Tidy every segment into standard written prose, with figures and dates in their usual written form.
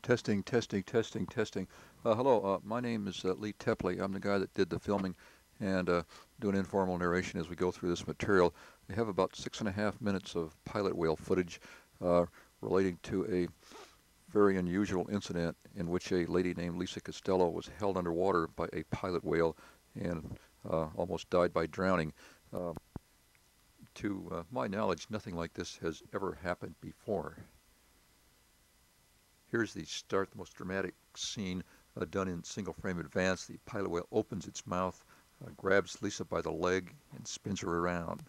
Testing, testing, testing, testing. Hello, my name is Lee Tepley. I'm the guy that did the filming and do an informal narration as we go through this material. We have about 6.5 minutes of pilot whale footage relating to a very unusual incident in which a lady named Lisa Costello was held underwater by a pilot whale and almost died by drowning. Uh, to my knowledge, nothing like this has ever happened before. Here's the start, the most dramatic scene done in single frame advance. The pilot whale opens its mouth, grabs Lisa by the leg, and spins her around.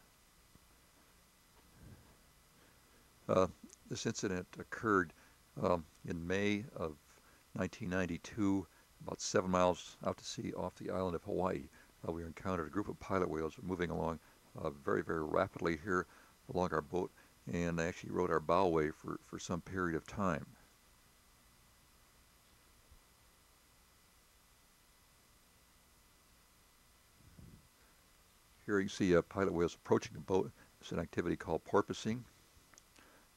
This incident occurred in May of 1992, about 7 miles out to sea off the island of Hawaii. We encountered a group of pilot whales moving along very, very rapidly here along our boat, and they actually rode our bowway for some period of time. Here you see pilot whales approaching the boat. It's an activity called porpoising.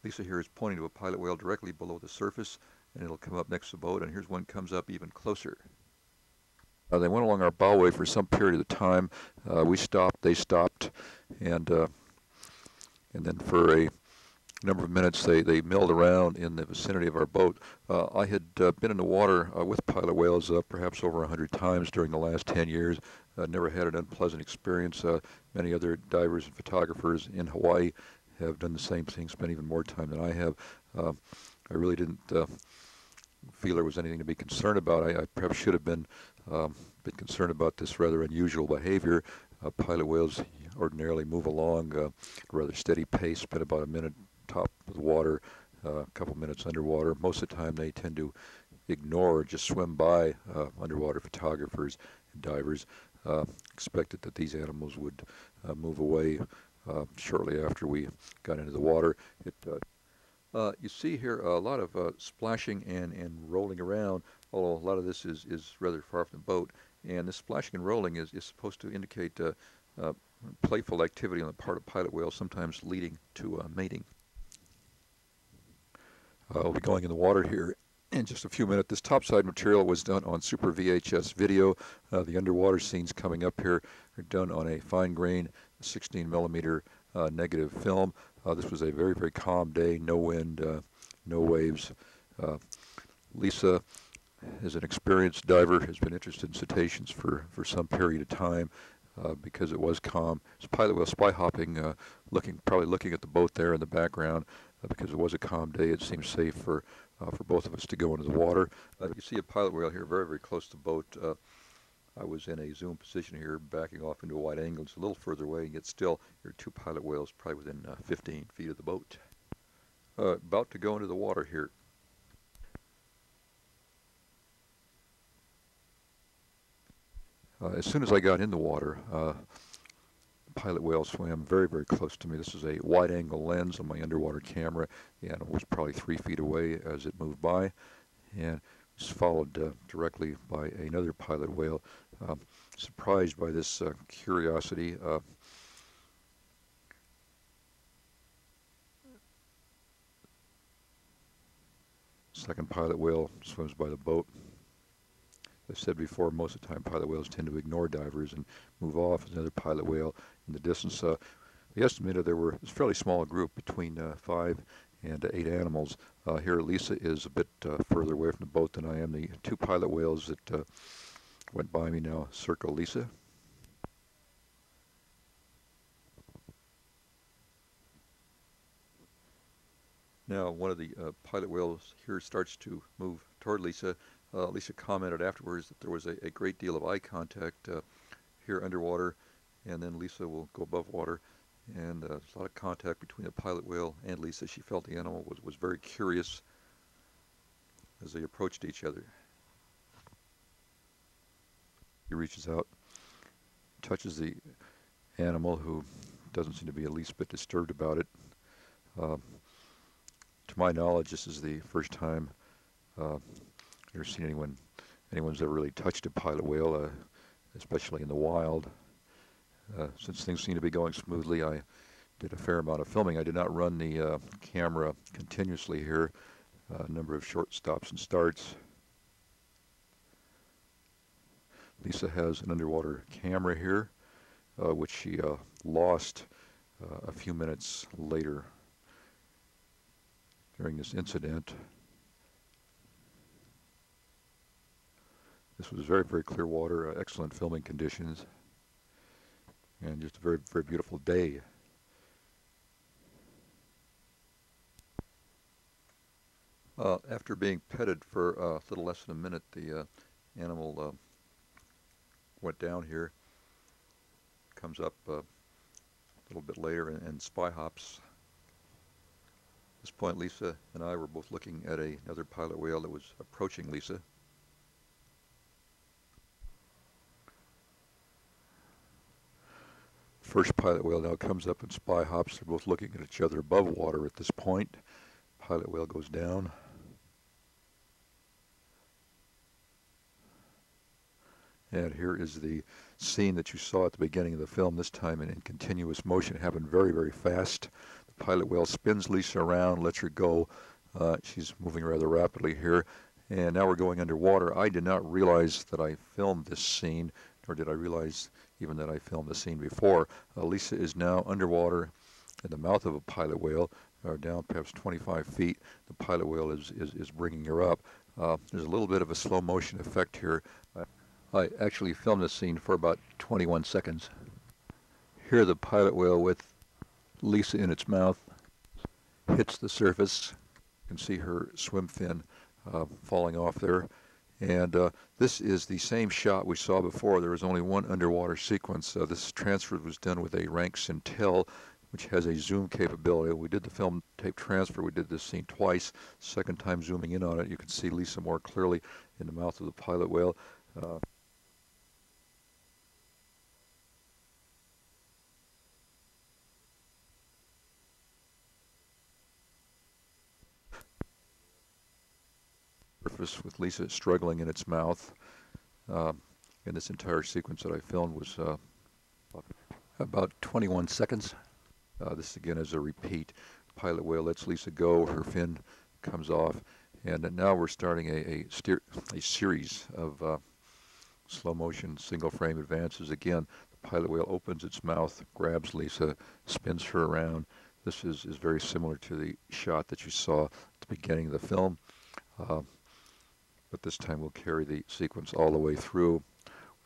Lisa here is pointing to a pilot whale directly below the surface, and it'll come up next to the boat, and here's one comes up even closer. They went along our bowway for some period of time. We stopped, they stopped, and then for a number of minutes they milled around in the vicinity of our boat. I had been in the water with pilot whales perhaps over 100 times during the last 10 years. Never had an unpleasant experience. Many other divers and photographers in Hawaii have done the same thing, spent even more time than I have. I really didn't feel there was anything to be concerned about. I perhaps should have been concerned about this rather unusual behavior. Pilot whales ordinarily move along at a rather steady pace, spend about a minute top of the water, a couple minutes underwater. Most of the time they tend to ignore or just swim by underwater photographers and divers. Expected that these animals would move away shortly after we got into the water. You see here a lot of splashing and rolling around, although a lot of this is rather far from the boat. And this splashing and rolling is supposed to indicate playful activity on the part of pilot whales, sometimes leading to mating. We'll be going in the water here in just a few minutes. This topside material was done on Super VHS video. The underwater scenes coming up here are done on a fine grain 16 millimeter negative film. This was a very, very calm day, no wind, no waves. Lisa is an experienced diver, has been interested in cetaceans for some period of time because it was calm. It's pilot whale spy hopping, probably looking at the boat there in the background. Because it was a calm day, it seemed safe for both of us to go into the water. You see a pilot whale here very, very close to the boat. I was in a zoom position here, backing off into a wide angle. It's a little further away, and yet still, there are two pilot whales probably within 15 feet of the boat. About to go into the water here. As soon as I got in the water, pilot whale swam very, very close to me. This is a wide-angle lens on my underwater camera. The animal was probably 3 feet away as it moved by, and was followed directly by another pilot whale. Surprised by this curiosity. Second pilot whale swims by the boat. As I said before, most of the time pilot whales tend to ignore divers and move off. There's another pilot whale in the distance. We estimated there was a fairly small group, between 5 and 8 animals. Here Lisa is a bit further away from the boat than I am. The two pilot whales that went by me now circle Lisa. Now one of the pilot whales here starts to move toward Lisa. Lisa commented afterwards that there was a great deal of eye contact here underwater, and then Lisa will go above water, and there's a lot of contact between the pilot whale and Lisa. She felt the animal was very curious as they approached each other. He reaches out, touches the animal, who doesn't seem to be the least bit disturbed about it. To my knowledge, this is the first time I've never seen anyone's ever really touched a pilot whale, especially in the wild. Since things seem to be going smoothly, I did a fair amount of filming. I did not run the camera continuously here. A number of short stops and starts. Lisa has an underwater camera here, which she lost a few minutes later during this incident. This was very, very clear water, excellent filming conditions, and just a very, very beautiful day. After being petted for a little less than a minute, the animal went down here, comes up a little bit later and spy hops. At this point, Lisa and I were both looking at another pilot whale that was approaching Lisa. First pilot whale now comes up and spy hops. They're both looking at each other above water at this point. Pilot whale goes down. And here is the scene that you saw at the beginning of the film, this time in continuous motion. It happened very, very fast. The pilot whale spins Lisa around, lets her go. She's moving rather rapidly here. And now we're going underwater. I did not realize that I filmed this scene, nor did I realize even that I filmed the scene before. Lisa is now underwater in the mouth of a pilot whale, down perhaps 25 feet. The pilot whale is bringing her up. There's a little bit of a slow motion effect here. I actually filmed this scene for about 21 seconds. Here the pilot whale with Lisa in its mouth hits the surface. You can see her swim fin falling off there. And this is the same shot we saw before. There was only one underwater sequence. This transfer was done with a Rank Sintel, which has a zoom capability. We did the film tape transfer. We did this scene twice. Second time zooming in on it, you can see Lisa more clearly in the mouth of the pilot whale. Surface with Lisa struggling in its mouth. And this entire sequence that I filmed was about 21 seconds. This again is a repeat. Pilot whale lets Lisa go, her fin comes off, and now we're starting a series of slow motion single frame advances. Again, the pilot whale opens its mouth, grabs Lisa, spins her around. This is very similar to the shot that you saw at the beginning of the film. But this time we'll carry the sequence all the way through.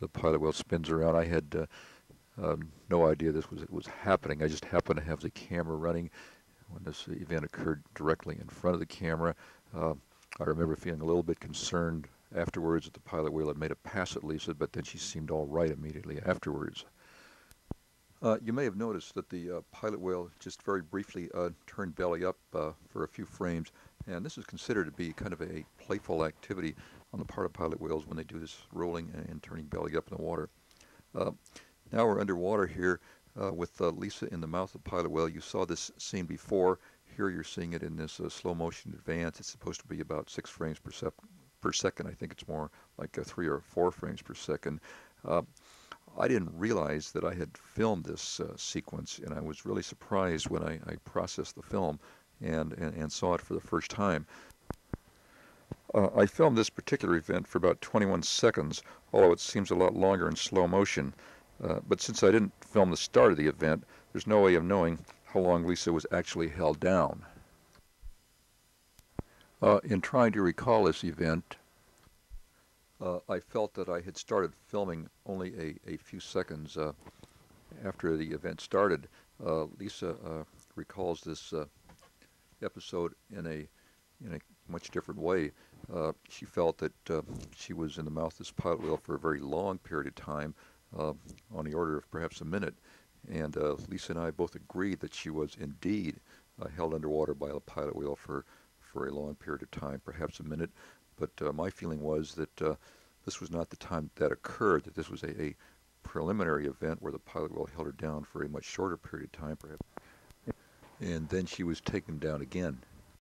The pilot whale spins around. I had no idea this was happening. I just happened to have the camera running when this event occurred directly in front of the camera. I remember feeling a little bit concerned afterwards that the pilot whale had made a pass at Lisa, but then she seemed all right immediately afterwards. You may have noticed that the pilot whale just very briefly turned belly up for a few frames, and this is considered to be kind of a playful activity on the part of pilot whales when they do this rolling and turning belly up in the water. Now we're underwater here with Lisa in the mouth of the pilot whale. You saw this scene before. Here you're seeing it in this slow motion advance. It's supposed to be about 6 frames per second. I think it's more like 3 or 4 frames per second. I didn't realize that I had filmed this sequence, and I was really surprised when I processed the film and saw it for the first time. I filmed this particular event for about 21 seconds, although it seems a lot longer in slow motion. But since I didn't film the start of the event, there's no way of knowing how long Lisa was actually held down. In trying to recall this event, I felt that I had started filming only a few seconds after the event started. Lisa recalls this episode in a much different way. She felt that she was in the mouth of this pilot whale for a very long period of time, on the order of perhaps a minute. And Lisa and I both agreed that she was indeed held underwater by a pilot whale for a long period of time, perhaps a minute. But my feeling was that this was not the time that occurred, that this was a preliminary event where the pilot whale held her down for a much shorter period of time, perhaps. And then she was taken down again.